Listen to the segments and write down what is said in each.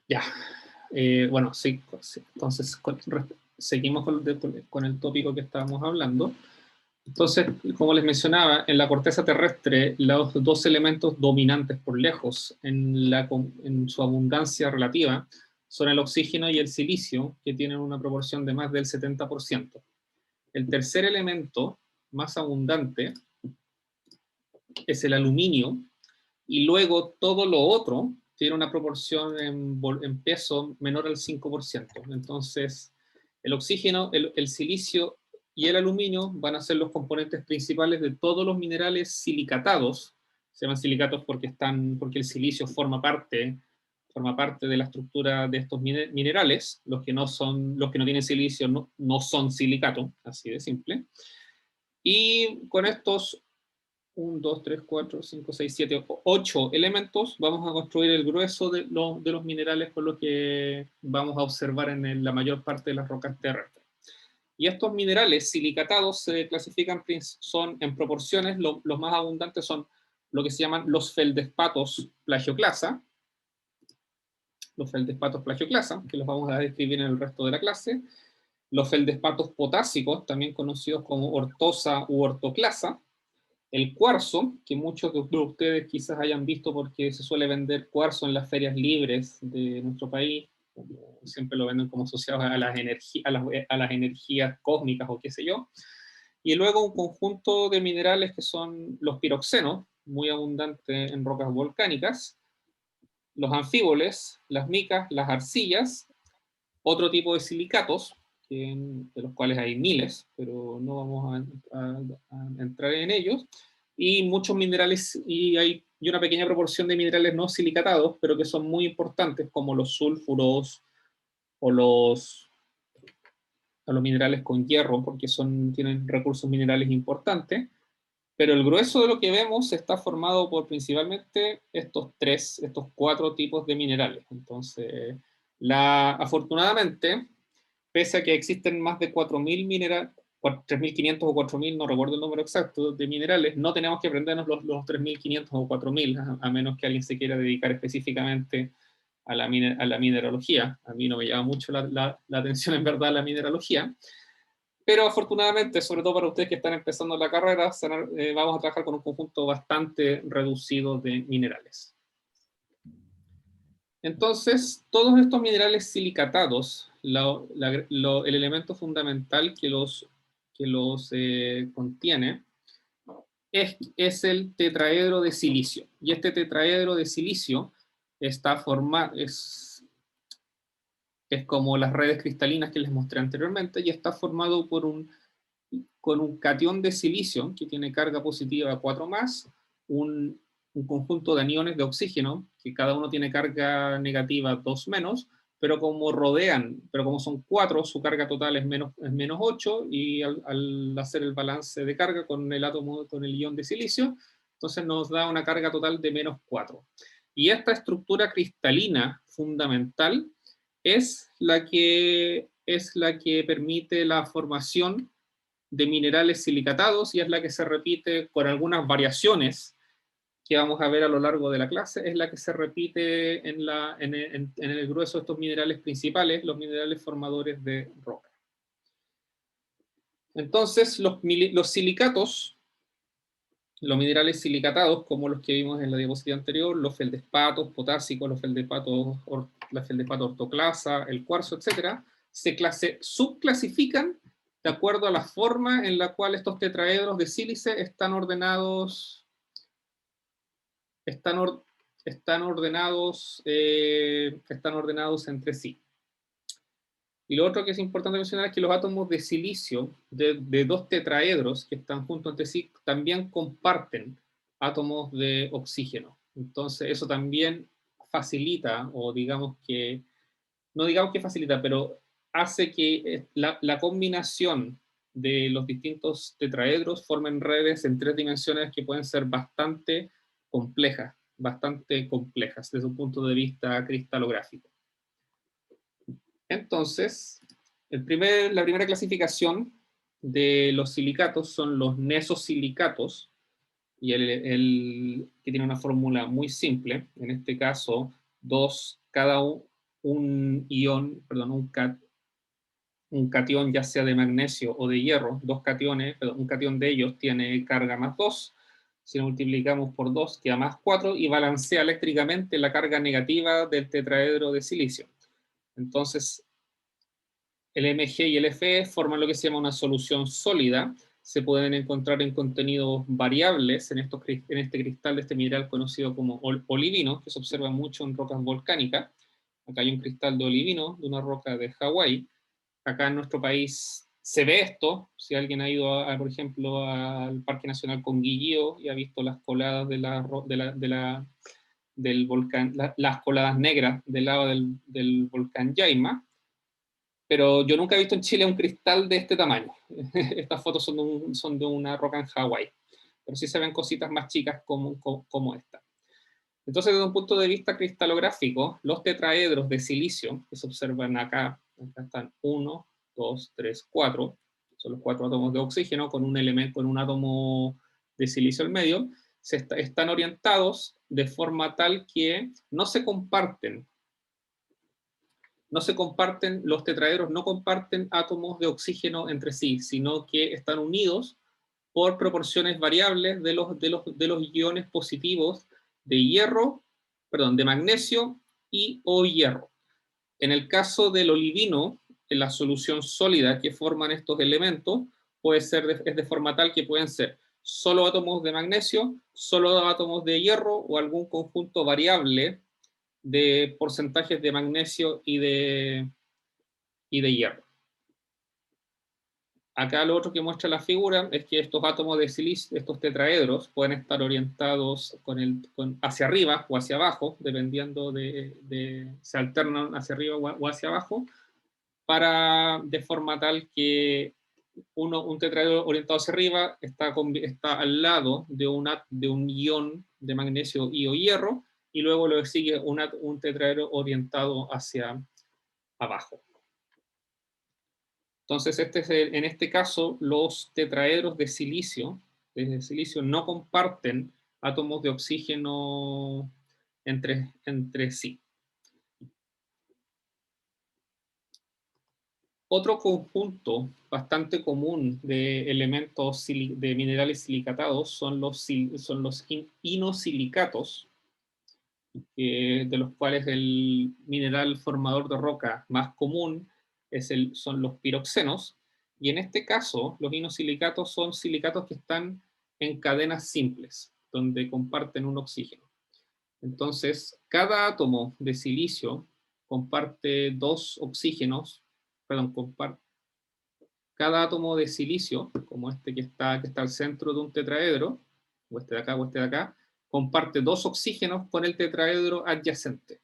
Ya. Bueno, sí, sí. Entonces seguimos con el tópico que estábamos hablando. Entonces, como les mencionaba, en la corteza terrestre, los dos elementos dominantes por lejos en su abundancia relativa son el oxígeno y el silicio, que tienen una proporción de más del 70%. El tercer elemento más abundante es el aluminio, y luego todo lo otro tiene una proporción en peso menor al 5%. Entonces, el oxígeno, el silicio y el aluminio van a ser los componentes principales de todos los minerales silicatados. Se llaman silicatos porque el silicio forma parte de la estructura de estos minerales. Los que no tienen silicio no son silicato, así de simple. Y con estos 1, 2, 3, 4, 5, 6, 7, 8 elementos, vamos a construir el grueso de los minerales con lo que vamos a observar la mayor parte de las rocas terrestres. Y estos minerales silicatados se clasifican, son en proporciones, los más abundantes son lo que se llaman los feldespatos plagioclasa, que los vamos a describir en el resto de la clase, los feldespatos potásicos, también conocidos como ortosa u ortoclasa, el cuarzo, que muchos de ustedes quizás hayan visto porque se suele vender cuarzo en las ferias libres de nuestro país, siempre lo venden como asociados a a las energías cósmicas o qué sé yo. Y luego un conjunto de minerales que son los piroxenos, muy abundantes en rocas volcánicas, los anfíboles, las micas, las arcillas, otro tipo de silicatos, de los cuales hay miles, pero no vamos a entrar en ellos, y muchos minerales, y una pequeña proporción de minerales no silicatados, pero que son muy importantes, como los sulfuros o los minerales con hierro, porque tienen recursos minerales importantes, pero el grueso de lo que vemos está formado por principalmente estos cuatro tipos de minerales. Entonces, afortunadamente, pese a que existen más de 4.000 minerales, 3.500 o 4.000, no recuerdo el número exacto, de minerales, no tenemos que aprendernos los 3.500 o 4.000, a menos que alguien se quiera dedicar específicamente a la mineralogía. A mí no me llama mucho la atención en verdad la mineralogía, pero afortunadamente, sobre todo para ustedes que están empezando la carrera, vamos a trabajar con un conjunto bastante reducido de minerales. Entonces, todos estos minerales silicatados, el elemento fundamental que los contiene es el tetraedro de silicio. Y este tetraedro de silicio es como las redes cristalinas que les mostré anteriormente, y está formado con un catión de silicio que tiene carga positiva 4 más, un conjunto de aniones de oxígeno, que cada uno tiene carga negativa 2 menos, pero como son 4, su carga total es menos 8, y al hacer el balance de carga con el ion de silicio, entonces nos da una carga total de menos 4. Y esta estructura cristalina fundamental es la que permite la formación de minerales silicatados, y es la que se repite con algunas variaciones que vamos a ver a lo largo de la clase, es la que se repite en el grueso de estos minerales principales, los minerales formadores de roca. Entonces, los silicatos, los minerales silicatados, como los que vimos en la diapositiva anterior, los feldespatos potásicos, la feldespato ortoclasa, el cuarzo, etc., se subclasifican de acuerdo a la forma en la cual estos tetraedros de sílice están ordenados entre sí. Y lo otro que es importante mencionar es que los átomos de silicio de dos tetraedros que están juntos entre sí también comparten átomos de oxígeno. Entonces eso también facilita, o no digamos que facilita, pero hace que la combinación de los distintos tetraedros formen redes en 3 dimensiones que pueden ser bastante complejas desde un punto de vista cristalográfico. Entonces, la primera clasificación de los silicatos son los nesosilicatos, y que tiene una fórmula muy simple, en este caso, un ion, perdón, un catión ya sea de magnesio o de hierro, dos cationes, perdón, un catión de ellos tiene carga más 2, si lo multiplicamos por 2 queda más 4 y balancea eléctricamente la carga negativa del tetraedro de silicio. Entonces, el Mg y el Fe forman lo que se llama una solución sólida, se pueden encontrar en contenidos variables en este cristal de este mineral conocido como olivino, que se observa mucho en rocas volcánicas. Acá hay un cristal de olivino de una roca de Hawái. Acá en nuestro país se ve esto, si alguien ha ido, por ejemplo, al Parque Nacional Conguillío y ha visto las coladas del volcán, las coladas negras del lado del volcán Yaima, pero yo nunca he visto en Chile un cristal de este tamaño. Estas fotos son de una roca en Hawái, pero sí se ven cositas más chicas como esta. Entonces, desde un punto de vista cristalográfico, los tetraedros de silicio, que se observan acá están 1, 2, 3, 4, son los 4 átomos de oxígeno con un elemento, con un átomo de silicio al medio, están orientados de forma tal que no se comparten, los tetraedros no comparten átomos de oxígeno entre sí, sino que están unidos por proporciones variables de los iones positivos de hierro, perdón, de magnesio y o hierro. En el caso del olivino, en la solución sólida que forman estos elementos, es de forma tal que pueden ser solo átomos de magnesio, solo átomos de hierro o algún conjunto variable de porcentajes de magnesio y de hierro. Acá lo otro que muestra la figura es que estos átomos de silicio, estos tetraedros, pueden estar orientados hacia arriba o hacia abajo, dependiendo se alternan hacia arriba o hacia abajo, de forma tal que un tetraedro orientado hacia arriba está al lado de un ion de magnesio y o hierro, y luego lo sigue un tetraedro orientado hacia abajo. Entonces, en este caso, los tetraedros de silicio no comparten átomos de oxígeno entre sí. Otro conjunto bastante común de elementos de minerales silicatados son los inosilicatos, de los cuales el mineral formador de roca más común son los piroxenos, y en este caso los inosilicatos son silicatos que están en cadenas simples, donde comparten un oxígeno. Entonces, cada átomo de silicio comparte dos oxígenos, perdón, cada átomo de silicio, como este que está al centro de un tetraedro, o este de acá o este de acá, comparte dos oxígenos con el tetraedro adyacente,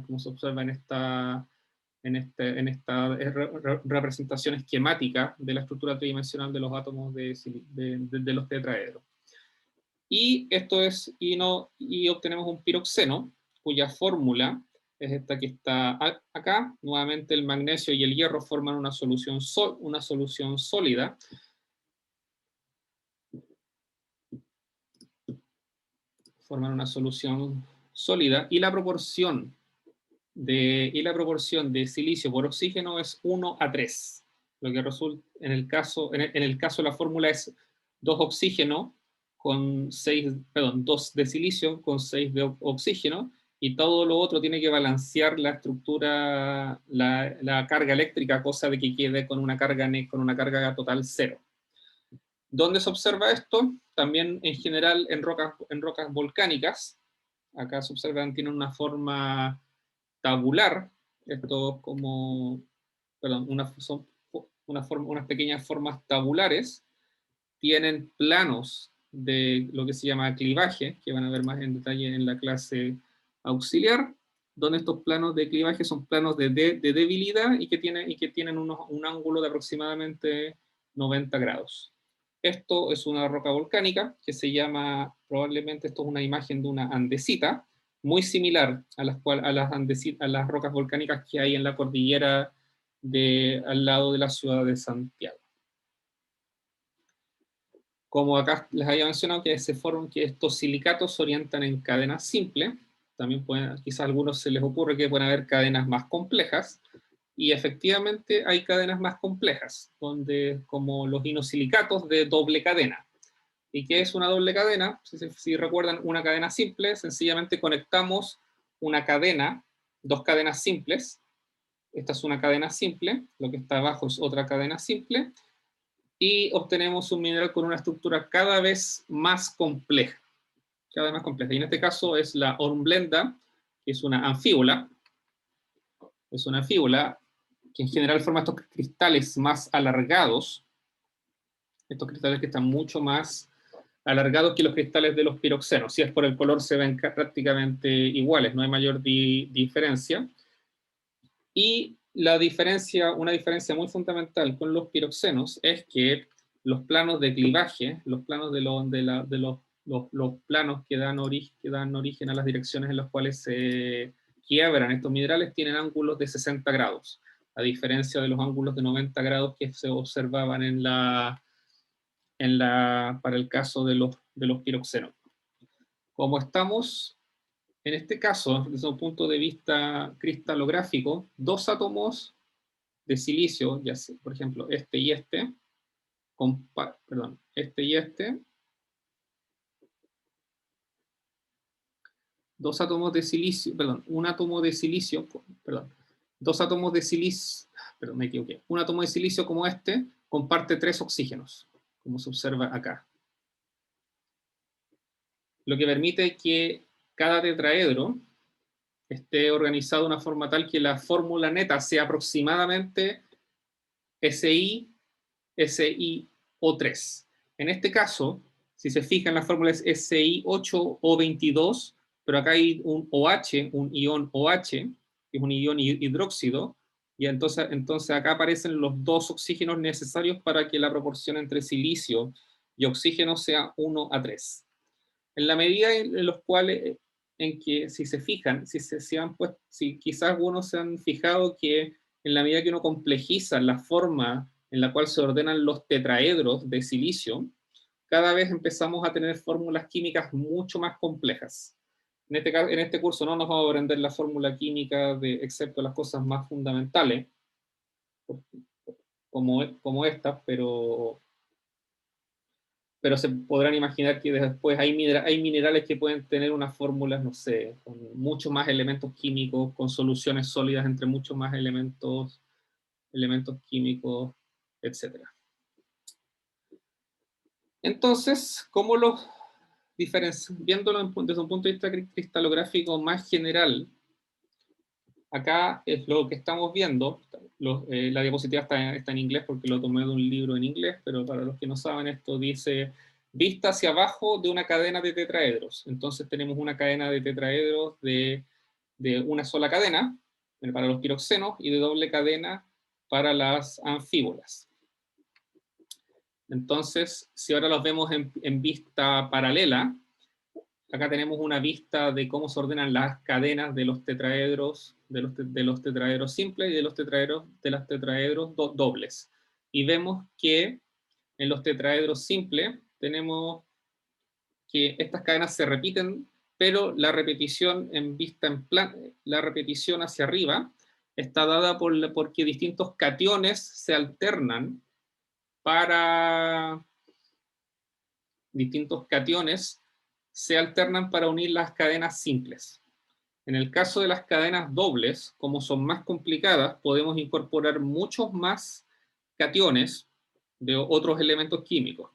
como se observa en esta representación esquemática de la estructura tridimensional de los átomos de los tetraedros. Y obtenemos un piroxeno, cuya fórmula es esta que está acá. Nuevamente el magnesio y el hierro forman una solución sólida. Forman una solución sólida, y la proporción de silicio por oxígeno es 1:3. Lo que resulta, en el caso la fórmula es 2 oxígeno con 2 de silicio con 6 de oxígeno, y todo lo otro tiene que balancear la estructura, la carga eléctrica, cosa de que quede con una carga total 0. ¿Dónde se observa esto? También en general en rocas volcánicas. Acá se observan, tienen una forma tabular, esto como, perdón, unas pequeñas formas tabulares, tienen planos de lo que se llama clivaje, que van a ver más en detalle en la clase auxiliar, donde estos planos de clivaje son planos de debilidad y que tienen un ángulo de aproximadamente 90 grados. Esto es una roca volcánica que se llama, probablemente esto es una imagen de una andesita, muy similar a las rocas volcánicas que hay en la cordillera al lado de la ciudad de Santiago. Como acá les había mencionado, que estos silicatos se orientan en cadenas simples, también quizás a algunos se les ocurre que pueden haber cadenas más complejas, y efectivamente hay cadenas más complejas, como los inosilicatos de doble cadena. ¿Y qué es una doble cadena? Si recuerdan, una cadena simple, sencillamente conectamos una cadena, dos cadenas simples. Esta es una cadena simple, lo que está abajo es otra cadena simple, y obtenemos un mineral con una estructura cada vez más compleja. Cada vez más compleja. Y en este caso es la hornblenda, que es una anfíbola. Es una anfíbola que en general forma estos cristales más alargados. Estos cristales que están mucho más alargados que los cristales de los piroxenos. Si es por el color, se ven prácticamente iguales, no hay mayor diferencia. Y una diferencia muy fundamental con los piroxenos es que los planos de clivaje, los planos los planos que dan origen a las direcciones en las cuales se quiebran estos minerales, tienen ángulos de 60 grados, a diferencia de los ángulos de 90 grados que se observaban para el caso de los piroxenos. Como estamos, en este caso, desde un punto de vista cristalográfico, dos átomos de silicio, ya sea, por ejemplo, este y este, dos átomos de silicio, un átomo de silicio, dos átomos de silicio, me equivoqué, un átomo de silicio como este comparte 3 oxígenos, como se observa acá. Lo que permite que cada tetraedro esté organizado de una forma tal que la fórmula neta sea aproximadamente SiO3. En este caso, si se fijan, la fórmula es Si8O22, pero acá hay un OH, un ion OH, que es un ion hidróxido, y entonces acá aparecen los 2 oxígenos necesarios para que la proporción entre silicio y oxígeno sea 1:3. En la medida en los cuales, en que si se fijan, si quizás algunos se han fijado que en la medida que uno complejiza la forma en la cual se ordenan los tetraedros de silicio, cada vez empezamos a tener fórmulas químicas mucho más complejas. En este curso no nos vamos a aprender la fórmula química, excepto las cosas más fundamentales, como estas, pero se podrán imaginar que después hay minerales que pueden tener unas fórmulas, no sé, con muchos más elementos químicos, con soluciones sólidas entre muchos más elementos químicos, etc. Entonces, ¿cómo los viéndolo desde un punto de vista cristalográfico más general? Acá es lo que estamos viendo. La diapositiva está en inglés porque lo tomé de un libro en inglés, pero para los que no saben, esto dice vista hacia abajo de una cadena de tetraedros. Entonces tenemos una cadena de tetraedros de una sola cadena para los piroxenos y de doble cadena para las anfíbolas. Entonces, si ahora los vemos en vista paralela, acá tenemos una vista de cómo se ordenan las cadenas de los tetraedros, de los tetraedros simples y de los tetraedros dobles. Y vemos que en los tetraedros simples tenemos que estas cadenas se repiten, pero la repetición la repetición hacia arriba está dada porque distintos cationes se alternan para unir las cadenas simples. En el caso de las cadenas dobles, como son más complicadas, podemos incorporar muchos más cationes de otros elementos químicos.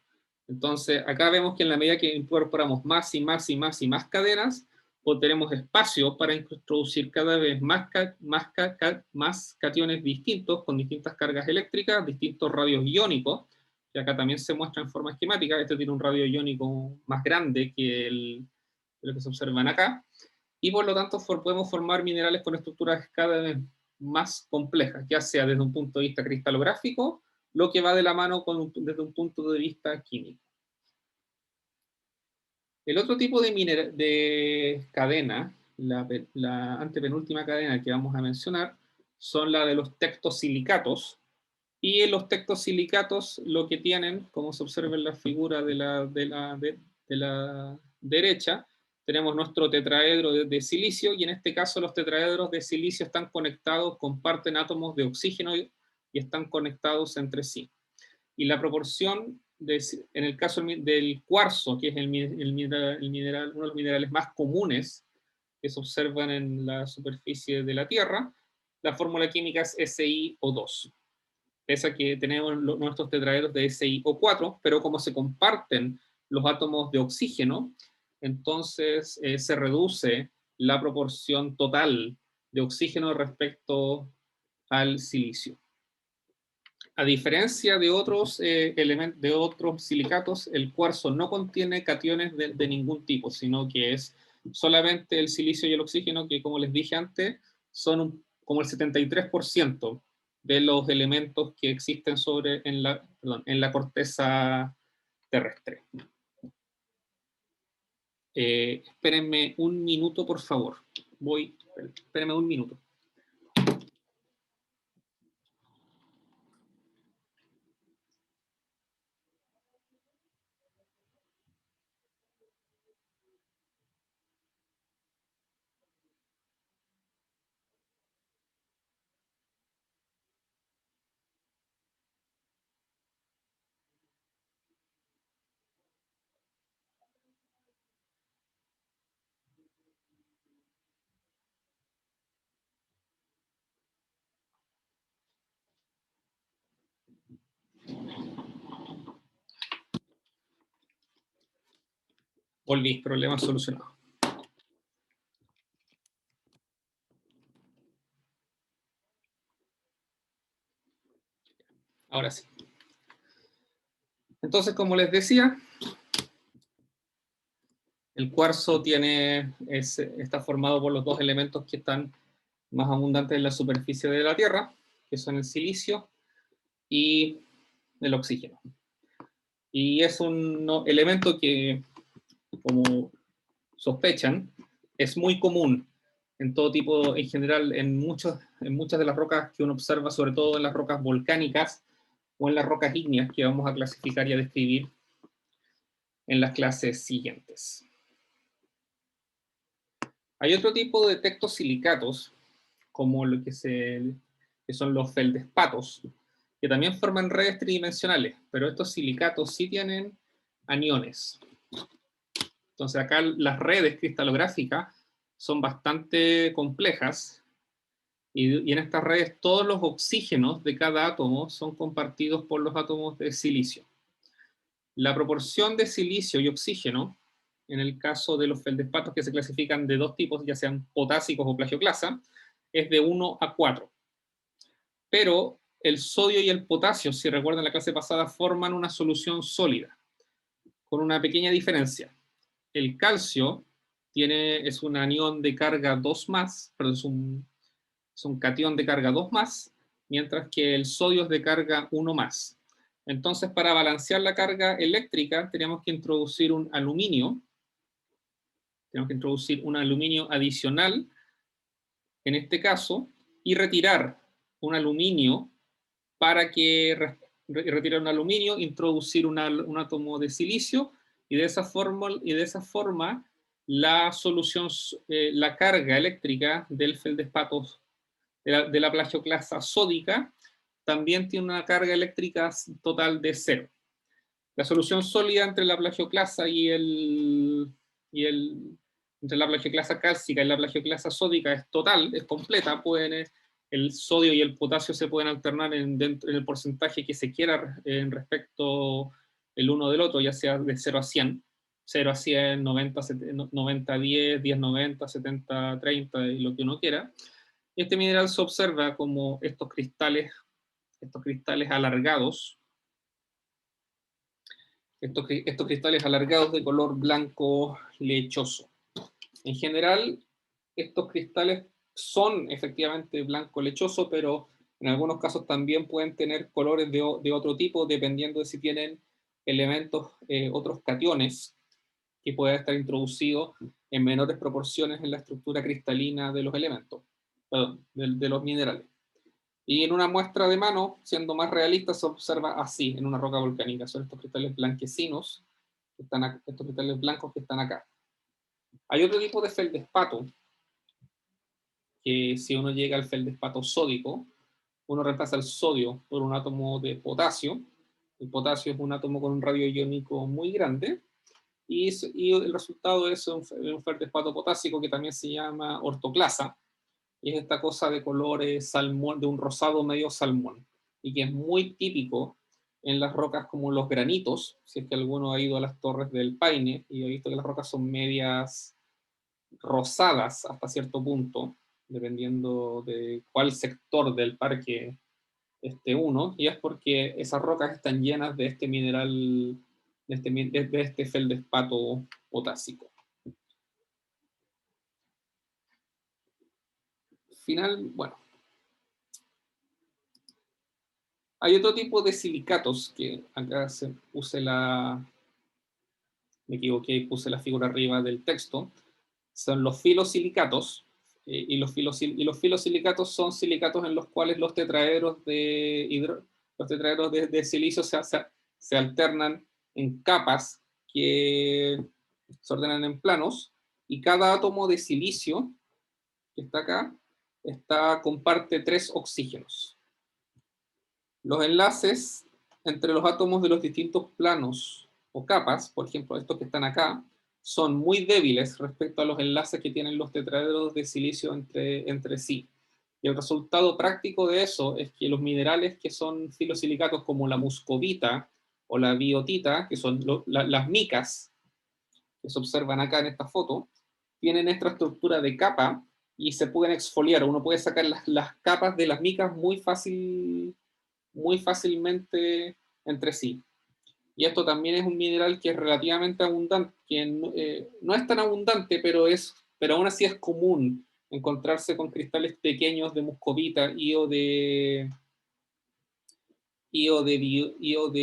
Entonces, acá vemos que en la medida que incorporamos más y más y más y más cadenas, pues tenemos espacio para introducir cada vez más cationes distintos, con distintas cargas eléctricas, distintos radios iónicos, que acá también se muestra en forma esquemática. Este tiene un radio iónico más grande que lo que se observan acá, y por lo tanto podemos formar minerales con estructuras cada vez más complejas, ya sea desde un punto de vista cristalográfico, lo que va de la mano desde un punto de vista químico. El otro tipo de cadena, la antepenúltima cadena que vamos a mencionar, son la de los tectosilicatos. Y en los tectosilicatos lo que tienen, como se observa en la figura de la derecha, tenemos nuestro tetraedro de silicio, y en este caso los tetraedros de silicio están conectados, comparten átomos de oxígeno y están conectados entre sí. Y la proporción, en el caso del cuarzo, que es uno de los minerales más comunes que se observan en la superficie de la Tierra, la fórmula química es SiO2. Pese a que tenemos nuestros tetraedros de SiO4, pero como se comparten los átomos de oxígeno, entonces se reduce la proporción total de oxígeno respecto al silicio. A diferencia de otros elementos, de otros silicatos, el cuarzo no contiene cationes de ningún tipo, sino que es solamente el silicio y el oxígeno, que como les dije antes, son como el 73% de los elementos que existen en la corteza terrestre. Espérenme un minuto, por favor. Espérenme un minuto. Volví, problema solucionado. Ahora sí. Entonces, como les decía, el cuarzo está formado por los dos elementos que están más abundantes en la superficie de la Tierra, que son el silicio y el oxígeno. Y es un elemento que, como sospechan, es muy común en todo tipo, en general, en muchas de las rocas que uno observa, sobre todo en las rocas volcánicas o en las rocas ígneas que vamos a clasificar y a describir en las clases siguientes. Hay otro tipo de tectosilicatos, como lo que son los feldespatos, que también forman redes tridimensionales, pero estos silicatos sí tienen aniones. Entonces acá las redes cristalográficas son bastante complejas, y en estas redes todos los oxígenos de cada átomo son compartidos por los átomos de silicio. La proporción de silicio y oxígeno, en el caso de los feldespatos que se clasifican de dos tipos, ya sean potásicos o plagioclasa, es de 1 a 4. Pero el sodio y el potasio, si recuerdan la clase pasada, forman una solución sólida, con una pequeña diferencia. El calcio es un anión de carga 2+, pero es un catión de carga 2+, mientras que el sodio es de carga 1+. Entonces, para balancear la carga eléctrica, tenemos que introducir un aluminio. Tenemos que introducir un aluminio adicional, en este caso, y retirar un aluminio para que retirar un aluminio, introducir un átomo de silicio, y de esa forma la solución, la carga eléctrica del feldespato de la plagioclasa sódica también tiene una carga eléctrica total de 0. La solución sólida entre la plagioclasa entre la plagioclasa cálcica y la plagioclasa sódica es total, es completa. El sodio y el potasio se pueden alternar en el porcentaje que se quiera en respecto el uno del otro, ya sea de 0 a 100, 0 a 100, 90, 90 a 10, 10 90, 70 30, y lo que uno quiera. Este mineral se observa como estos cristales alargados, estos cristales alargados de color blanco lechoso. En general, estos cristales son efectivamente blanco lechoso, pero en algunos casos también pueden tener colores de otro tipo, dependiendo de si tienen elementos, otros cationes, que puedan estar introducidos en menores proporciones en la estructura cristalina de los elementos, perdón, de los minerales. Y en una muestra de mano, siendo más realista, se observa así en una roca volcánica. Son estos cristales blanquecinos, estos cristales blancos que están acá. Hay otro tipo de feldespato, que si uno llega al feldespato sódico, uno reemplaza el sodio por un átomo de potasio. El potasio es un átomo con un radio iónico muy grande, y el resultado es un feldespato potásico que también se llama ortoclasa, y es esta cosa de colores salmón, de un rosado medio salmón, y que es muy típico en las rocas como los granitos. Si es que alguno ha ido a las Torres del Paine y ha visto que las rocas son medias rosadas hasta cierto punto, dependiendo de cuál sector del parque esté uno, y es porque esas rocas están llenas de este mineral, de este feldespato potásico. Bueno, hay otro tipo de silicatos que acá me equivoqué y puse la figura arriba del texto. Son los filosilicatos, y los filosilicatos son silicatos en los cuales los tetraedros de silicio se alternan en capas que se ordenan en planos, y cada átomo de silicio que está acá comparte 3 oxígenos. Los enlaces entre los átomos de los distintos planos o capas, por ejemplo, estos que están acá, son muy débiles respecto a los enlaces que tienen los tetraedros de silicio entre sí. Y el resultado práctico de eso es que los minerales que son filosilicatos, como la muscovita o la biotita, que son las micas que se observan acá en esta foto, tienen esta estructura de capa y se pueden exfoliar. Uno puede sacar las capas de las micas muy fácilmente entre sí. Y esto también es un mineral que es relativamente abundante, que no es tan abundante, pero aún así es común encontrarse con cristales pequeños de muscovita y o de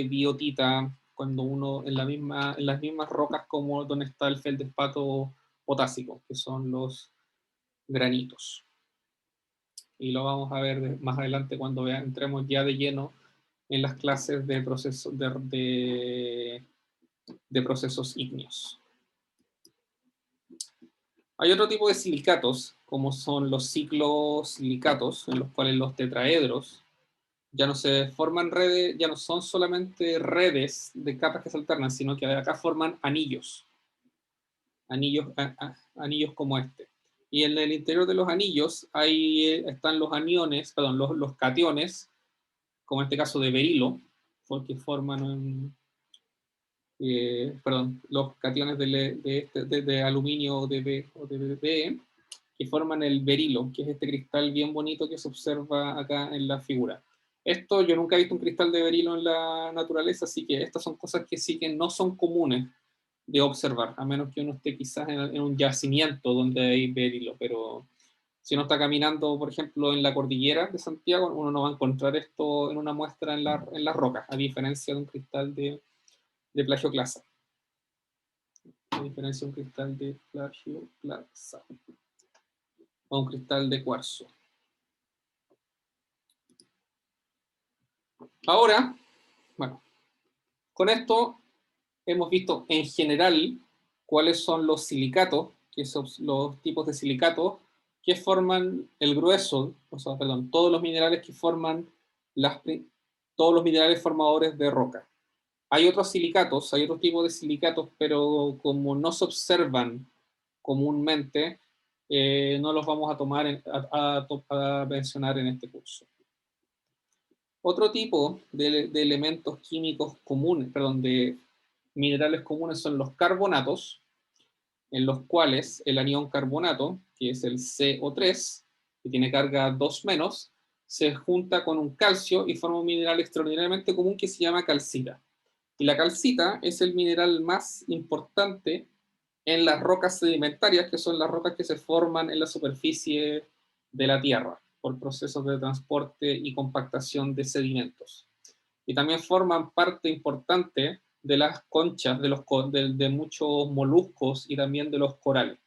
biotita, cuando uno en las mismas rocas como donde está el feldespato potásico, que son los granitos. Y lo vamos a ver más adelante cuando entremos ya de lleno en las clases de procesos ígneos. Hay otro tipo de silicatos, como son los ciclosilicatos, en los cuales los tetraedros ya no se forman redes, ya no son solamente redes de capas que se alternan, sino que acá forman anillos como este. Y en el interior de los anillos están los aniones, perdón, los cationes, como en este caso de berilo, porque forman los cationes de aluminio o de Be, que forman el berilo, que es este cristal bien bonito que se observa acá en la figura. Esto yo nunca he visto un cristal de berilo en la naturaleza, así que estas son cosas que sí que no son comunes de observar, a menos que uno esté quizás en un yacimiento donde hay berilo, pero si uno está caminando, por ejemplo, en la cordillera de Santiago, uno no va a encontrar esto en una muestra en las rocas, a diferencia de un cristal de plagioclasa. A diferencia de un cristal de plagioclasa o un cristal de cuarzo. Ahora, bueno, con esto hemos visto en general cuáles son los silicatos, que son los tipos de silicatos que forman el grueso, o sea, perdón, todos los minerales que forman todos los minerales formadores de roca. Hay otros silicatos, hay otros tipos de silicatos, pero como no se observan comúnmente, no los vamos a tomar a mencionar en este curso. Otro tipo de elementos químicos comunes, perdón, de minerales comunes son los carbonatos, en los cuales el anión carbonato, que es el CO3, que tiene carga 2 menos, se junta con un calcio y forma un mineral extraordinariamente común que se llama calcita. Y la calcita es el mineral más importante en las rocas sedimentarias, que son las rocas que se forman en la superficie de la Tierra por procesos de transporte y compactación de sedimentos. Y también forman parte importante de las conchas de muchos moluscos y también de los corales.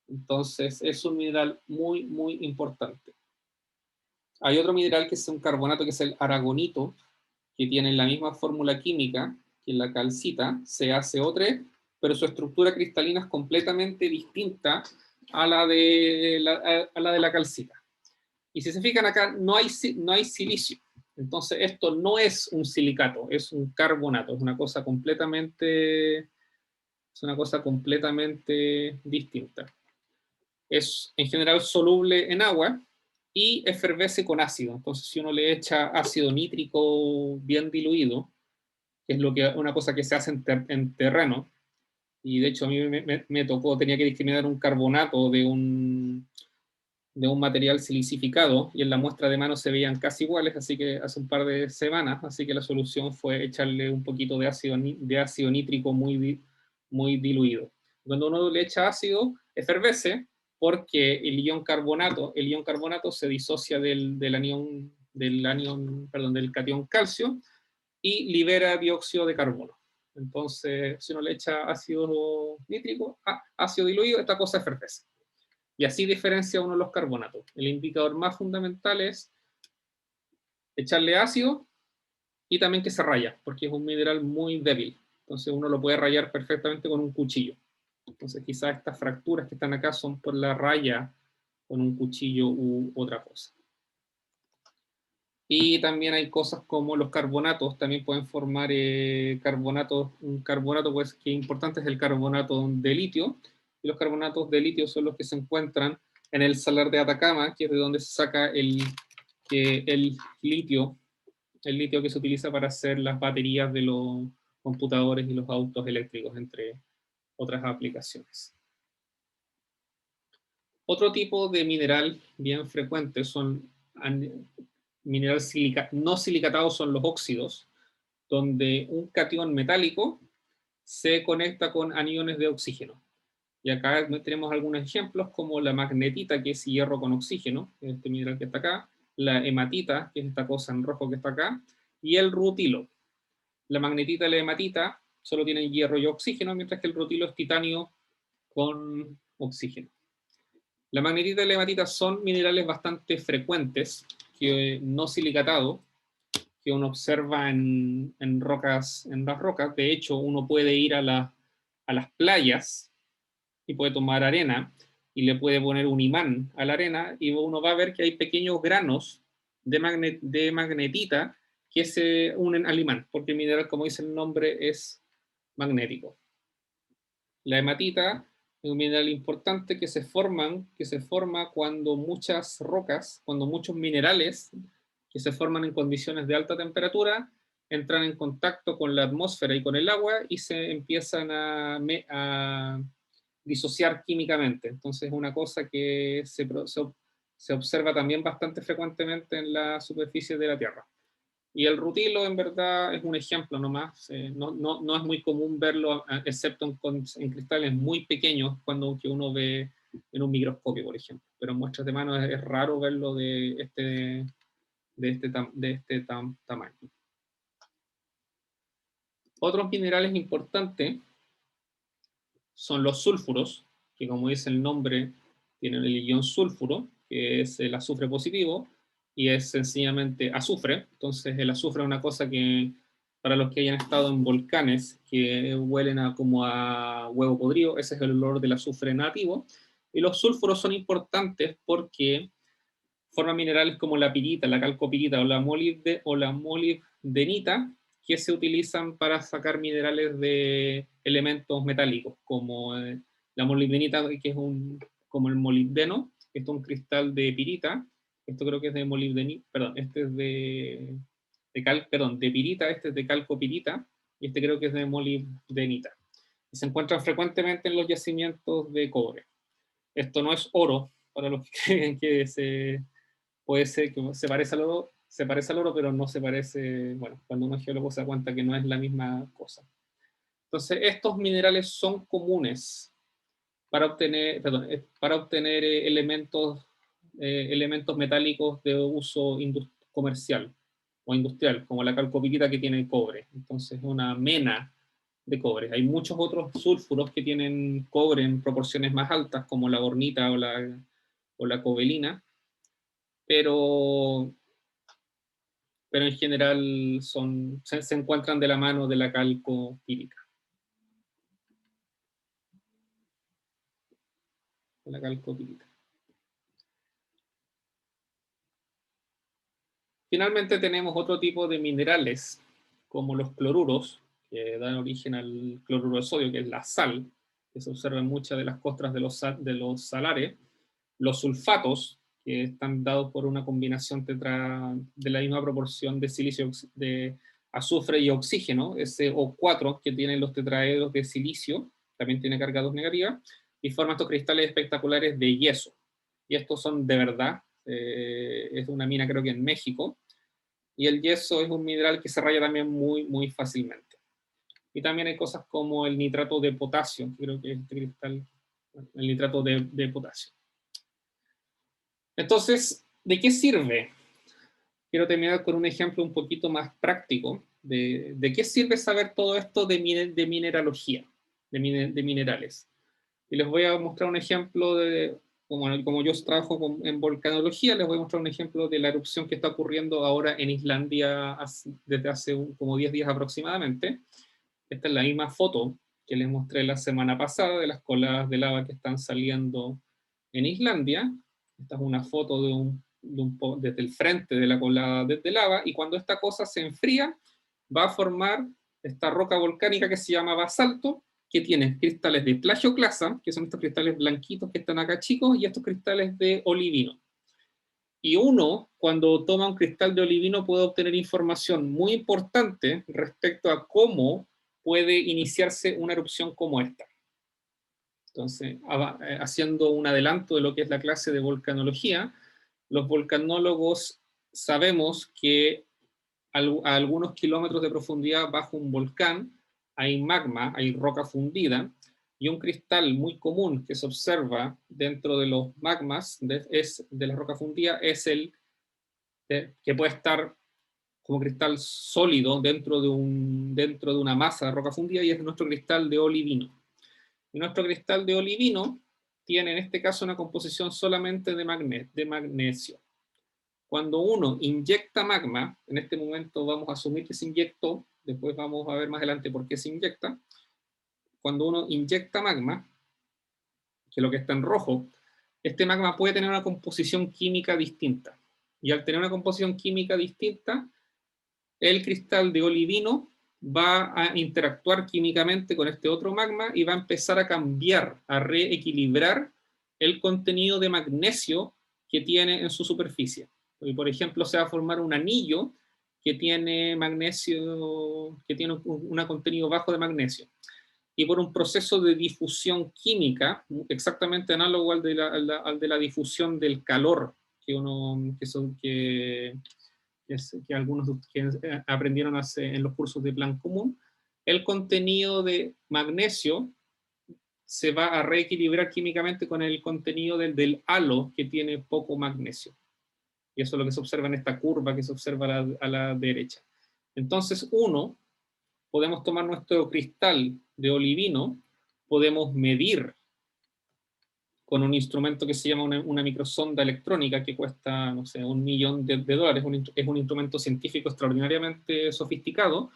Entonces es un mineral muy importante. Hay otro mineral que es un carbonato, que es el aragonito, que tiene la misma fórmula química que la calcita, CaCO3, pero su estructura cristalina es completamente distinta a la de la calcita. Y si se fijan acá, no hay silicio. Entonces esto no es un silicato, es un carbonato, es una cosa completamente distinta. Es en general soluble en agua y efervesce con ácido. Entonces si uno le echa ácido nítrico bien diluido, que es una cosa que se hace en terreno, y de hecho a mí me tocó, tenía que discriminar un carbonato de un material silicificado, y en la muestra de mano se veían casi iguales, así que hace un par de semanas, así que la solución fue echarle un poquito de ácido nítrico muy diluido. Cuando uno le echa ácido, efervesce, porque el ion carbonato se disocia del catión calcio y libera dióxido de carbono. Entonces, si uno le echa ácido nítrico, ácido diluido, esta cosa efervesce. Y así diferencia uno los carbonatos. El indicador más fundamental es echarle ácido y también que se raya, porque es un mineral muy débil. Entonces uno lo puede rayar perfectamente con un cuchillo. Entonces quizás estas fracturas que están acá son por la raya con un cuchillo u otra cosa. Y también hay cosas como los carbonatos, también pueden formar carbonatos. Un carbonato pues, que es importante es el carbonato de litio, y los carbonatos de litio son los que se encuentran en el salar de Atacama, que es de donde se saca el litio que se utiliza para hacer las baterías de los computadores y los autos eléctricos, entre otras aplicaciones. Otro tipo de mineral bien frecuente son mineral no silicatados, son los óxidos, donde un catión metálico se conecta con aniones de oxígeno. Y acá tenemos algunos ejemplos como la magnetita, que es hierro con oxígeno, este mineral que está acá, la hematita, que es esta cosa en rojo que está acá, y el rutilo. La magnetita y la hematita solo tienen hierro y oxígeno, mientras que el rutilo es titanio con oxígeno. La magnetita y la hematita son minerales bastante frecuentes, que no silicatados, que uno observa en las rocas. De hecho, uno puede ir a las playas y puede tomar arena y le puede poner un imán a la arena y uno va a ver que hay pequeños granos de magnetita que se unen al imán, porque el mineral, como dice el nombre, es magnético. La hematita es un mineral importante que se forma cuando muchas rocas, cuando muchos minerales que se forman en condiciones de alta temperatura entran en contacto con la atmósfera y con el agua y se empiezan a disociar químicamente. Entonces es una cosa que se observa también bastante frecuentemente en la superficie de la Tierra. Y el rutilo en verdad es un ejemplo nomás, no es muy común verlo, excepto en cristales muy pequeños, cuando que uno ve en un microscopio, por ejemplo. Pero en muestras de mano es raro verlo de este tamaño. Otros minerales importantes son los sulfuros, que como dice el nombre, tienen el ion sulfuro, que es el azufre positivo, y es sencillamente azufre. Entonces el azufre es una cosa que, para los que hayan estado en volcanes, que huelen como a huevo podrido, ese es el olor del azufre nativo. Y los sulfuros son importantes porque forman minerales como la pirita, la calcopirita o la molibdenita, que se utilizan para sacar minerales de elementos metálicos, como la molibdenita, que es como el molibdeno. Esto es un cristal de pirita. Esto creo que es de molibdenita, perdón, este es de pirita, este es de calcopirita, y este creo que es de molibdenita. Y se encuentran frecuentemente en los yacimientos de cobre. Esto no es oro, para los que creen que puede ser que se parece al oro, pero no se parece, bueno, cuando uno es geólogo se da cuenta que no es la misma cosa. Entonces, estos minerales son comunes para obtener elementos metálicos de uso comercial o industrial, como la calcopirita, que tiene cobre. Entonces, es una mena de cobre. Hay muchos otros sulfuros que tienen cobre en proporciones más altas, como la bornita o la cobalina, pero en general se encuentran de la mano de la calcopírita. la calcopirita. Finalmente tenemos otro tipo de minerales, como los cloruros, que dan origen al cloruro de sodio, que es la sal, que se observa en muchas de las costras de los salares. Los sulfatos, que están dados por una combinación de la misma proporción de silicio, de azufre y oxígeno, ese O4 que tienen los tetraedros de silicio, también tiene carga 2 negativa, y forma estos cristales espectaculares de yeso. Y estos son de verdad, es una mina creo que en México, y el yeso es un mineral que se raya también muy fácilmente. Y también hay cosas como el nitrato de potasio, que creo que es este cristal, el nitrato de potasio. Entonces, ¿de qué sirve? Quiero terminar con un ejemplo un poquito más práctico de qué sirve saber todo esto de mineralogía, de minerales. Y les voy a mostrar un ejemplo de, como yo trabajo en volcanología, les voy a mostrar un ejemplo de la erupción que está ocurriendo ahora en Islandia desde hace como 10 días aproximadamente. Esta es la misma foto que les mostré la semana pasada de las coladas de lava que están saliendo en Islandia. Esta es una foto desde el frente de la colada de lava, y cuando esta cosa se enfría, va a formar esta roca volcánica que se llama basalto, que tiene cristales de plagioclasa, que son estos cristales blanquitos que están acá chicos, y estos cristales de olivino. Y uno, cuando toma un cristal de olivino, puede obtener información muy importante respecto a cómo puede iniciarse una erupción como esta. Entonces, haciendo un adelanto de lo que es la clase de volcanología, los volcanólogos sabemos que a algunos kilómetros de profundidad bajo un volcán hay magma, hay roca fundida, y un cristal muy común que se observa dentro de los magmas de la roca fundida es el que puede estar como cristal sólido dentro de una masa de roca fundida, y es nuestro cristal de olivino. Y nuestro cristal de olivino tiene en este caso una composición solamente de magnesio. Cuando uno inyecta magma, en este momento vamos a asumir que se inyectó, después vamos a ver más adelante por qué se inyecta. Cuando uno inyecta magma, que es lo que está en rojo, este magma puede tener una composición química distinta. Y al tener una composición química distinta, el cristal de olivino va a interactuar químicamente con este otro magma y va a empezar a cambiar, a reequilibrar el contenido de magnesio que tiene en su superficie. Y por ejemplo, se va a formar un anillo que tiene magnesio, que tiene un contenido bajo de magnesio. Y por un proceso de difusión química, exactamente análogo al de la difusión del calor, que algunos que aprendieron en los cursos de plan común, el contenido de magnesio se va a reequilibrar químicamente con el contenido del halo que tiene poco magnesio. Y eso es lo que se observa en esta curva que se observa a la derecha. Entonces, podemos tomar nuestro cristal de olivino, podemos medir con un instrumento que se llama una microsonda electrónica que cuesta, no sé, $1 millón. Es un instrumento científico extraordinariamente sofisticado.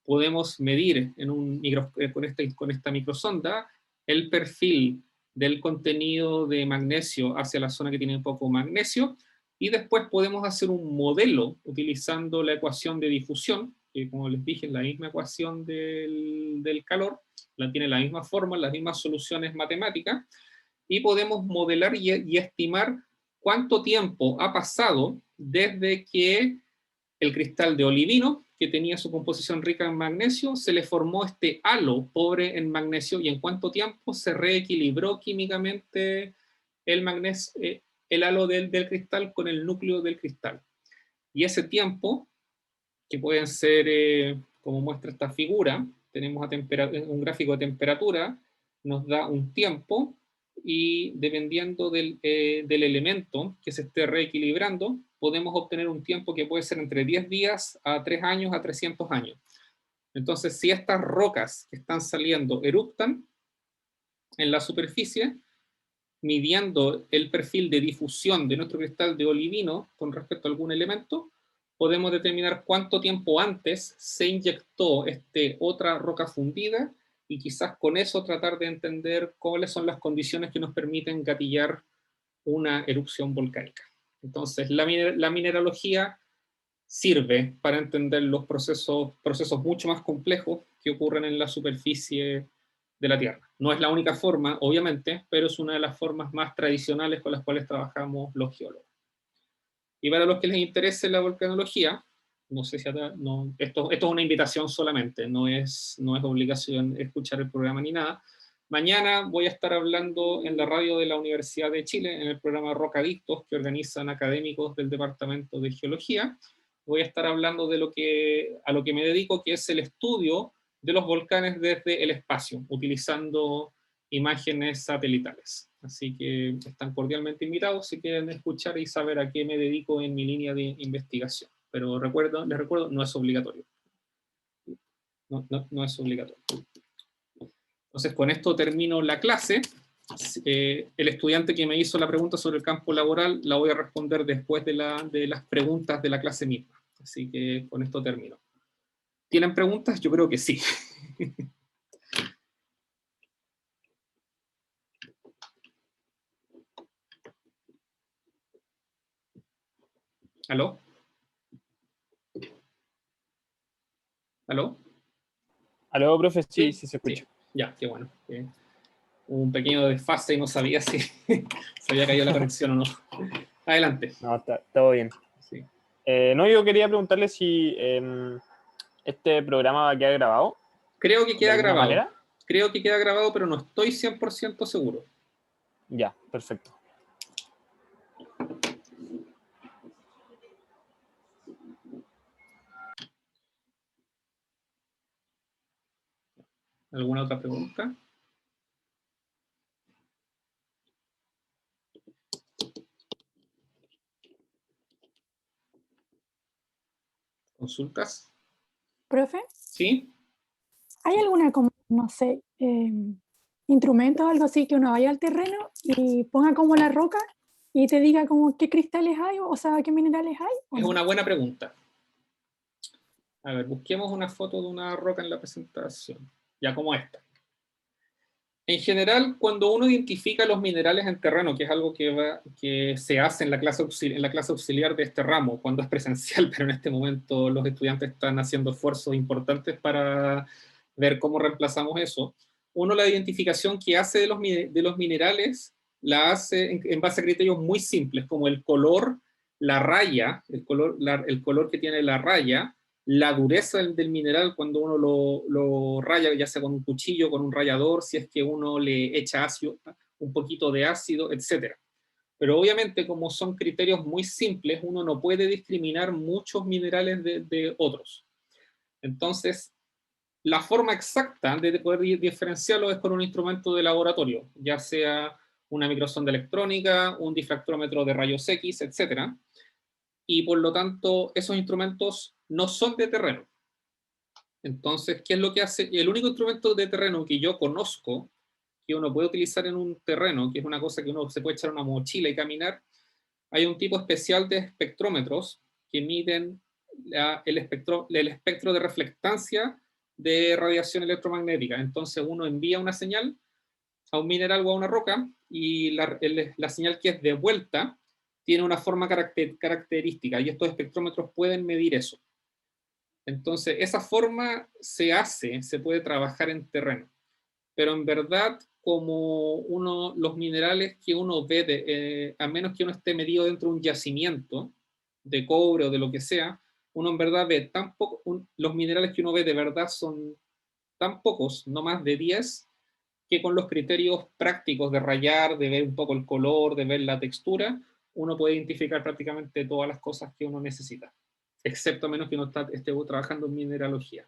Podemos medir con esta microsonda el perfil del contenido de magnesio hacia la zona que tiene poco magnesio, y después podemos hacer un modelo utilizando la ecuación de difusión, que como les dije es la misma ecuación del calor, tiene la misma forma, las mismas soluciones matemáticas, y podemos modelar y estimar cuánto tiempo ha pasado desde que el cristal de olivino, que tenía su composición rica en magnesio, se le formó este halo pobre en magnesio, y en cuánto tiempo se reequilibró químicamente el halo del cristal con el núcleo del cristal. Y ese tiempo, que pueden ser, como muestra esta figura, tenemos un gráfico de temperatura, nos da un tiempo, y dependiendo del elemento que se esté reequilibrando, podemos obtener un tiempo que puede ser entre 10 días a 3 años a 300 años. Entonces, si estas rocas que están saliendo eruptan en la superficie, midiendo el perfil de difusión de nuestro cristal de olivino con respecto a algún elemento, podemos determinar cuánto tiempo antes se inyectó otra roca fundida y quizás con eso tratar de entender cuáles son las condiciones que nos permiten gatillar una erupción volcánica. Entonces, la mineralogía sirve para entender los procesos mucho más complejos que ocurren en la superficie de la Tierra. No es la única forma, obviamente, pero es una de las formas más tradicionales con las cuales trabajamos los geólogos. Y para los que les interese la volcanología, no sé si no, esto es una invitación solamente, no es obligación escuchar el programa ni nada. Mañana voy a estar hablando en la radio de la Universidad de Chile, en el programa Rocadictos, que organizan académicos del Departamento de Geología. Voy a estar hablando de a lo que me dedico, que es el estudio de los volcanes desde el espacio, utilizando imágenes satelitales. Así que están cordialmente invitados si quieren escuchar y saber a qué me dedico en mi línea de investigación. Pero les recuerdo, no es obligatorio. No es obligatorio. Entonces, con esto termino la clase. El estudiante que me hizo la pregunta sobre el campo laboral la voy a responder después de las preguntas de la clase misma. Así que con esto termino. ¿Tienen preguntas? Yo creo que sí. ¿Aló? ¿Aló? Aló, profe, sí, Sí, sí se escucha. sí. Ya, qué bueno. Hubo un pequeño desfase y no sabía si se había caído la conexión o no. Adelante. No, está todo bien. Sí. No, yo quería preguntarle si este programa va a quedar grabado Creo que de queda alguna grabado. manera. Creo que queda grabado, pero no estoy 100% seguro. Ya, perfecto. ¿Alguna otra pregunta? ¿Consultas? Profe, ¿Sí? ¿hay alguna, como, no sé, instrumento o algo así que uno vaya al terreno y ponga como la roca y te diga como qué cristales hay, o sea, qué minerales hay? ¿O Es no? una buena pregunta. A ver, busquemos una foto de una roca en la presentación. Ya como esta. En general, cuando uno identifica los minerales en terreno, que es algo que se hace en la clase auxiliar de este ramo, cuando es presencial, pero en este momento los estudiantes están haciendo esfuerzos importantes para ver cómo reemplazamos eso, uno la identificación que hace de los minerales la hace en base a criterios muy simples, como el color, la raya, el color que tiene la raya, la dureza del mineral cuando uno lo raya, ya sea con un cuchillo, con un rallador, si es que uno le echa ácido, un poquito de ácido, etc. Pero obviamente, como son criterios muy simples, uno no puede discriminar muchos minerales de otros. Entonces, la forma exacta de poder diferenciarlo es con un instrumento de laboratorio, ya sea una microsonda electrónica, un difractómetro de rayos X, etc. Y por lo tanto, esos instrumentos no son de terreno. Entonces, ¿qué es lo que hace? El único instrumento de terreno que yo conozco, que uno puede utilizar en un terreno, que es una cosa que uno se puede echar en una mochila y caminar, hay un tipo especial de espectrómetros que miden el espectro de reflectancia de radiación electromagnética. Entonces, uno envía una señal a un mineral o a una roca y la señal que es de vuelta tiene una forma característica y estos espectrómetros pueden medir eso. Entonces, esa forma se puede trabajar en terreno, pero en verdad, como los minerales que uno ve, a menos que uno esté medido dentro de un yacimiento de cobre o de lo que sea, uno en verdad ve tan poco, los minerales que uno ve de verdad son tan pocos, no más de 10, que con los criterios prácticos de rayar, de ver un poco el color, de ver la textura, uno puede identificar prácticamente todas las cosas que uno necesita, excepto a menos que uno esté trabajando en mineralogía.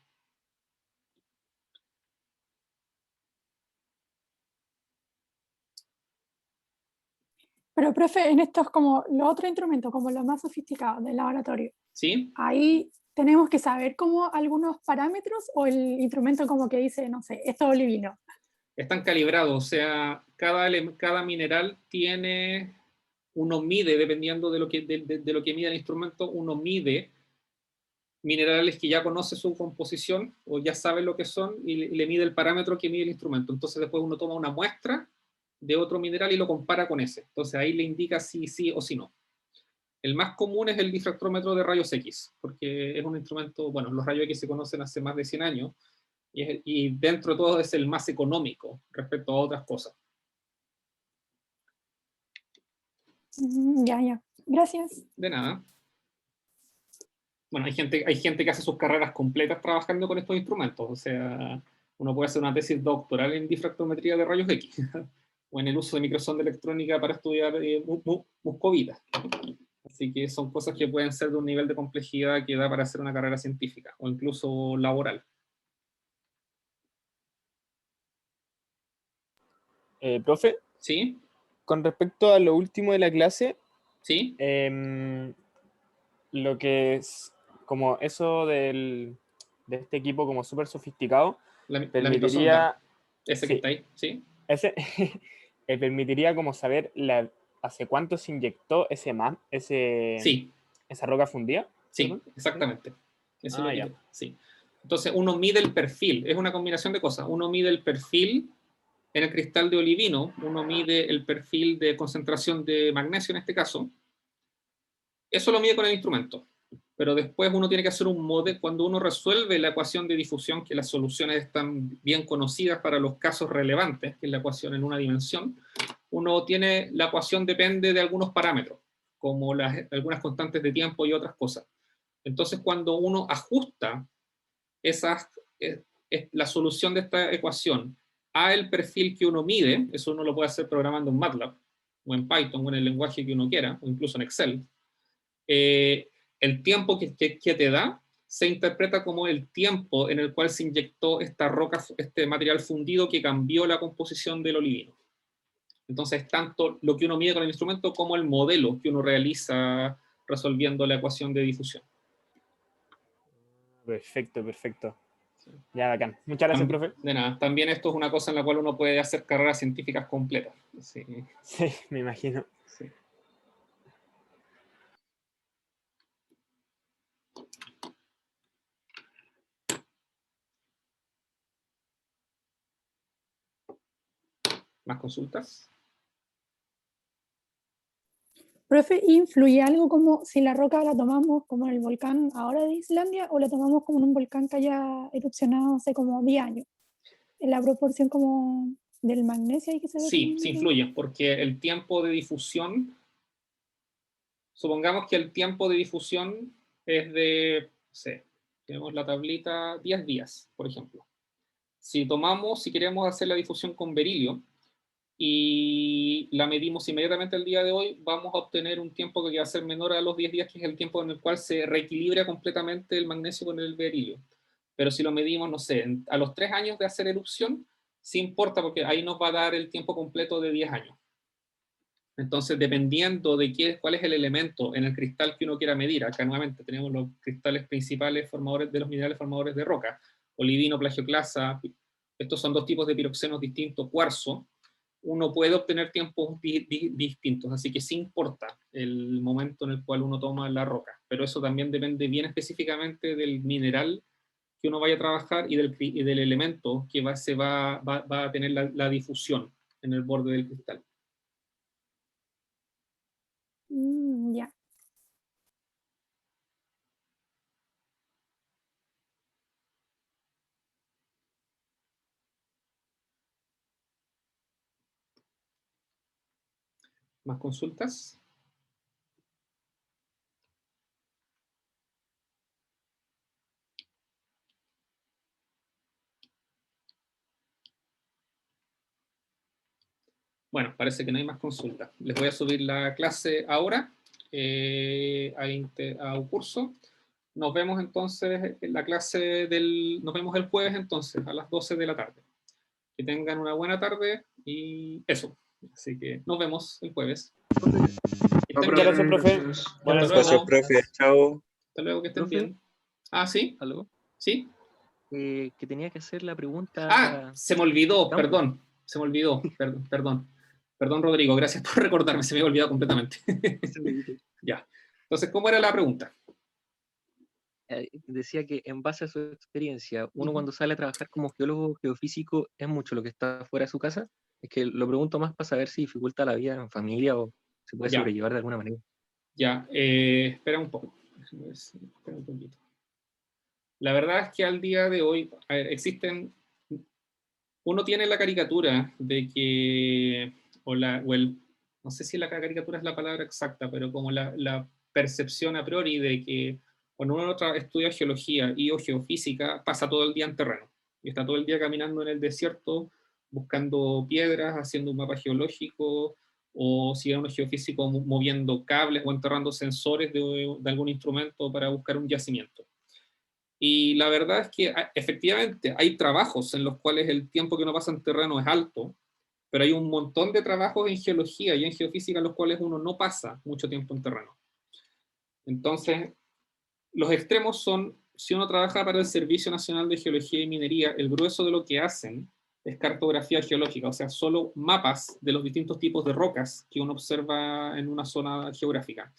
Pero, profe, en estos como los otros instrumentos, como los más sofisticados del laboratorio, ¿Sí? ahí tenemos que saber como algunos parámetros o el instrumento como que dice, no sé, esto es olivino. Están calibrados, o sea, cada mineral uno mide, dependiendo de lo que mide el instrumento, uno mide minerales que ya conoce su composición o ya sabe lo que son y le mide el parámetro que mide el instrumento. Entonces después uno toma una muestra de otro mineral y lo compara con ese. Entonces ahí le indica si sí o si no. El más común es el difractómetro de rayos X, porque es un instrumento, bueno, los rayos X se conocen hace más de 100 años, y dentro de todo es el más económico respecto a otras cosas. Ya. Gracias. De nada. Bueno, hay gente que hace sus carreras completas trabajando con estos instrumentos. O sea, uno puede hacer una tesis doctoral en difractometría de rayos X o en el uso de microsonda electrónica para estudiar muscovitas. Así que son cosas que pueden ser de un nivel de complejidad que da para hacer una carrera científica o incluso laboral. Profe, ¿Sí? con respecto a lo último de la clase, ¿Sí? lo que es como eso de este equipo como súper sofisticado, La permitiría, microsonda. Ese que sí, está ahí, ¿sí? ese permitiría como saber hace cuánto se inyectó Sí, esa roca fundida. sí, Perdón. exactamente. Eso es lo que Ya. sí. Entonces uno mide el perfil, es una combinación de cosas. Uno mide el perfil en el cristal de olivino, uno mide el perfil de concentración de magnesio en este caso. Eso lo mide con el instrumento. Pero después uno tiene que hacer un modelo. Cuando uno resuelve la ecuación de difusión, que las soluciones están bien conocidas para los casos relevantes, que es la ecuación en una dimensión, uno tiene, la ecuación depende de algunos parámetros, como algunas constantes de tiempo y otras cosas. Entonces, cuando uno ajusta la solución de esta ecuación a el perfil que uno mide, eso uno lo puede hacer programando en MATLAB, o en Python, o en el lenguaje que uno quiera, o incluso en Excel, el tiempo que te da se interpreta como el tiempo en el cual se inyectó esta roca, este material fundido que cambió la composición del olivino. Entonces, tanto lo que uno mide con el instrumento como el modelo que uno realiza resolviendo la ecuación de difusión. Perfecto. Ya, bacán. Muchas gracias, profe. De nada. También esto es una cosa en la cual uno puede hacer carreras científicas completas. Sí, me imagino. Sí. ¿Más consultas? Profe, ¿influye algo como si la roca la tomamos como en el volcán ahora de Islandia o la tomamos como en un volcán que haya erupcionado hace como 10 años? ¿En la proporción como del magnesio ahí que se ve? Sí, sí influye, porque el tiempo de difusión, supongamos que el tiempo de difusión es de, no sé, tenemos la tablita 10 días, por ejemplo. Si queremos hacer la difusión con berilio, y la medimos inmediatamente el día de hoy, vamos a obtener un tiempo que va a ser menor a los 10 días, que es el tiempo en el cual se reequilibra completamente el magnesio con el berilio. Pero si lo medimos, no sé, a los 3 años de hacer erupción, sí importa, porque ahí nos va a dar el tiempo completo de 10 años. Entonces, dependiendo de cuál es el elemento en el cristal que uno quiera medir, acá nuevamente tenemos los cristales principales formadores de los minerales formadores de roca, olivino, plagioclasa, estos son dos tipos de piroxenos distintos, cuarzo, uno puede obtener tiempos distintos, así que sí importa el momento en el cual uno toma la roca, pero eso también depende bien específicamente del mineral que uno vaya a trabajar y del elemento que va a tener la difusión en el borde del cristal. Ya. ¿Más consultas? Bueno, parece que no hay más consultas. Les voy a subir la clase ahora a un curso. Nos vemos entonces en la clase nos vemos el jueves entonces a las 12 de la tarde. Que tengan una buena tarde y eso. Así que nos vemos el jueves. Muchas gracias, profe. Buenas Gracias, profe. Chao. Hasta luego, que estén ¿Profe? bien. Ah, ¿sí? ¿Aló? ¿Sí? Que tenía que hacer la pregunta. Ah, se me olvidó, Campo. perdón. Se me olvidó, perdón. Perdón, Rodrigo, gracias por recordarme, se me había olvidado completamente. Ya. Entonces, ¿cómo era la pregunta? decía que en base a su experiencia, uno cuando sale a trabajar como geólogo geofísico es mucho lo que está fuera de su casa. Es que lo pregunto más para saber si dificulta la vida en familia o se puede Ya. sobrellevar de alguna manera. Ya, espera un poco. Déjame ver si- espera un poquito. La verdad es que al día de hoy, a ver, uno tiene la caricatura de que, no sé si la caricatura es la palabra exacta, pero como la percepción a priori de que cuando uno estudia geología y o geofísica, pasa todo el día en terreno. Y está todo el día caminando en el desierto, buscando piedras, haciendo un mapa geológico, o si es un geofísico moviendo cables o enterrando sensores de algún instrumento para buscar un yacimiento. Y la verdad es que efectivamente hay trabajos en los cuales el tiempo que uno pasa en terreno es alto, pero hay un montón de trabajos en geología y en geofísica en los cuales uno no pasa mucho tiempo en terreno. Entonces, los extremos son, si uno trabaja para el Servicio Nacional de Geología y Minería, el grueso de lo que hacen es cartografía geológica, o sea, solo mapas de los distintos tipos de rocas que uno observa en una zona geográfica.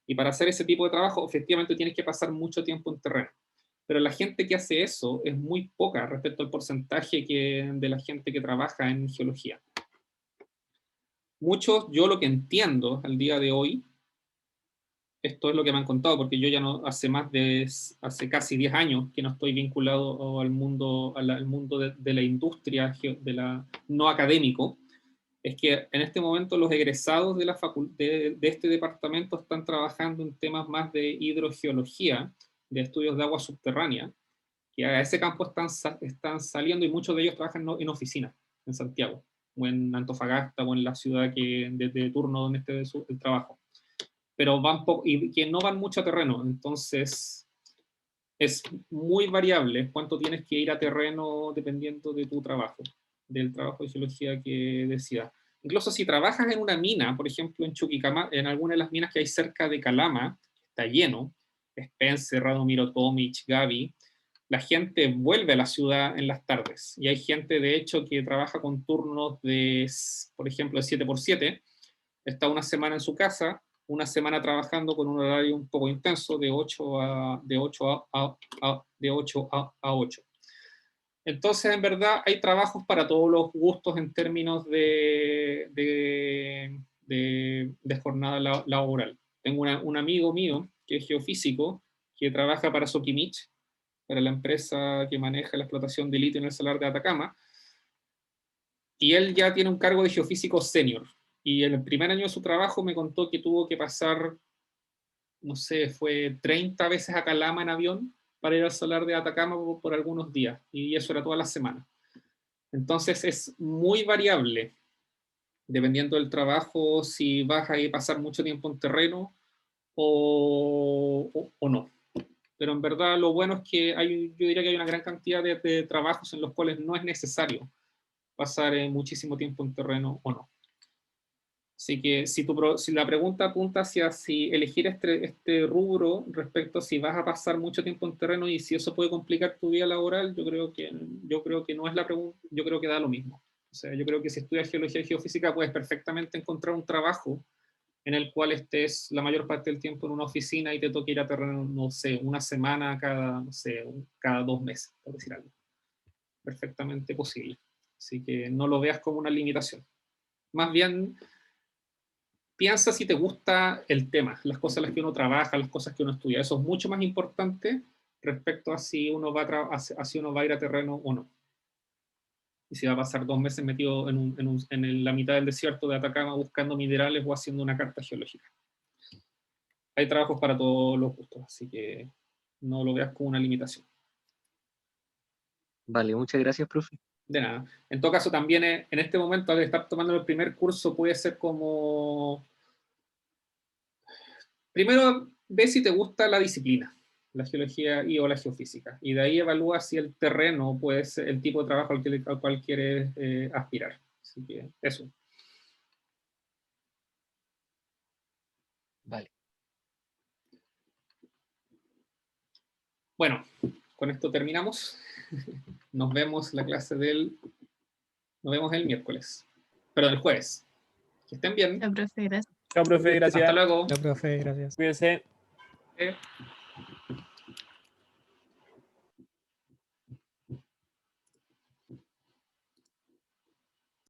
Y para hacer ese tipo de trabajo, efectivamente tienes que pasar mucho tiempo en terreno. Pero la gente que hace eso es muy poca respecto al porcentaje de la gente que trabaja en geología. Muchos, yo lo que entiendo al día de hoy, esto es lo que me han contado, porque yo ya no, hace casi 10 años que no estoy vinculado al mundo, al mundo de la industria, no académico, es que en este momento los egresados de este departamento están trabajando en temas más de hidrogeología, de estudios de agua subterránea, que a ese campo están saliendo y muchos de ellos trabajan en oficinas, en Santiago, o en Antofagasta, o en la ciudad de turno donde esté el trabajo. Pero y que no van mucho a terreno, entonces es muy variable cuánto tienes que ir a terreno dependiendo de tu trabajo, del trabajo de geología que decidas. Incluso si trabajas en una mina, por ejemplo en Chuquicamata, en alguna de las minas que hay cerca de Calama, está lleno, Spencer, Radomiro Tomic, Gaby, la gente vuelve a la ciudad en las tardes. Y hay gente, de hecho, que trabaja con turnos de, por ejemplo, de 7x7, está una semana en su casa, una semana trabajando con un horario un poco intenso de 8 a 8. Entonces, en verdad, hay trabajos para todos los gustos en términos de jornada laboral. Tengo un amigo mío que es geofísico, que trabaja para Sokimich, para la empresa que maneja la explotación de litio en el Salar de Atacama, y él ya tiene un cargo de geofísico senior. Y en el primer año de su trabajo me contó que tuvo que pasar, no sé, fue 30 veces a Calama en avión para ir al Salar de Atacama por algunos días, y eso era toda la semana. Entonces es muy variable, dependiendo del trabajo, si vas a pasar mucho tiempo en terreno o no. Pero en verdad lo bueno es que yo diría que hay una gran cantidad de trabajos en los cuales no es necesario pasar muchísimo tiempo en terreno o no. Así que si la pregunta apunta hacia si elegir este rubro respecto a si vas a pasar mucho tiempo en terreno y si eso puede complicar tu vida laboral, yo creo que no es la pregunta, yo creo que da lo mismo. O sea, yo creo que si estudias geología y geofísica puedes perfectamente encontrar un trabajo en el cual estés la mayor parte del tiempo en una oficina y te toque ir a terreno, no sé, una semana cada 2 meses, por decir algo. Perfectamente posible. Así que no lo veas como una limitación. Más bien, piensa si te gusta el tema, las cosas en las que uno trabaja, las cosas que uno estudia. Eso es mucho más importante respecto a si uno va a ir a terreno o no. Y si va a pasar 2 meses metido en la mitad del desierto de Atacama buscando minerales o haciendo una carta geológica. Hay trabajos para todos los gustos, así que no lo veas como una limitación. Vale, muchas gracias, profe. De nada. En todo caso, también en este momento, al estar tomando el primer curso, puede ser como... Primero, ve si te gusta la disciplina, la geología o la geofísica, y de ahí evalúa si el terreno puede ser el tipo de trabajo al cual quieres aspirar. Así que eso. Vale. Bueno, con esto terminamos. Nos vemos el miércoles. Perdón, el jueves. Que estén bien. La profe, gracias. Chao, profe, gracias. Hasta luego. Ya, profe, gracias. Cuídense.